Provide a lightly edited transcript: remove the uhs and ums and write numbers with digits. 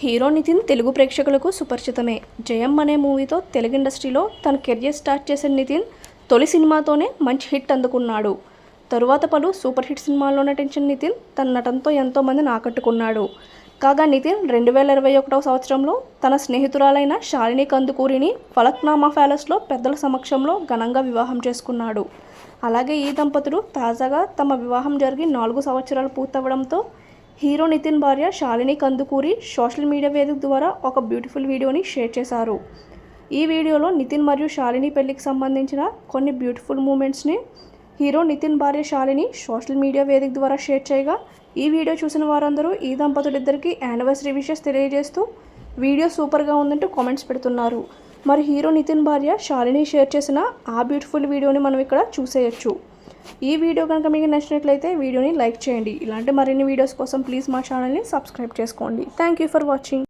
Hero Nitin Telugu ప్రేక్షకులకు సుపరిచితమే. జయం అనే మూవీతో తెలుగు ఇండస్ట్రీలో తన కెరియర్ స్టార్ట్ చేసిన నితిన్ తొలి సినిమాతోనే మంచి హిట్ అందుకున్నాడు. తరువాత పలు సూపర్ హిట్ సినిమాల్లో నటించిన నితిన్ తన నటనతో ఎంతోమందిని ఆకట్టుకున్నాడు. కాగా నితిన్ 2021వ సంవత్సరంలో తన స్నేహితురాలైన శాలిని కందుకూరిని ఫలక్నామా ప్యాలెస్లో పెద్దల సమక్షంలో ఘనంగా వివాహం చేసుకున్నాడు. అలాగే ఈ దంపతులు తాజాగా తమ వివాహం జరిగి 4 సంవత్సరాలు పూర్తవడంతో హీరో నితిన్ భార్య శాలిని కందుకూరి సోషల్ మీడియా వేదిక ద్వారా ఒక బ్యూటిఫుల్ వీడియోని షేర్ చేశారు. ఈ వీడియోలో నితిన్ మరియు శాలిని పెళ్లికి సంబంధించిన కొన్ని బ్యూటిఫుల్ మూమెంట్స్ని హీరో నితిన్ భార్య శాలిని సోషల్ మీడియా వేదిక ద్వారా షేర్ చేయగా, ఈ వీడియో చూసిన వారందరూ ఈ దంపతులిద్దరికీ యానివర్సరీ విషెస్ తెలియజేస్తూ వీడియో సూపర్గా ఉందంటూ కామెంట్స్ పెడుతున్నారు. మరి హీరో నితిన్ భార్య శాలిని షేర్ చేసిన ఆ బ్యూటిఫుల్ వీడియోని మనం ఇక్కడ చూసేయచ్చు. ఈ వీడియో కనుక మీకు నచ్చినట్లయితే వీడియోని లైక్ చేయండి. ఇలాంటి మరిన్ని వీడియోస్ కోసం ప్లీజ్ మా ఛానల్ని సబ్స్క్రైబ్ చేసుకోండి. Thank you for watching.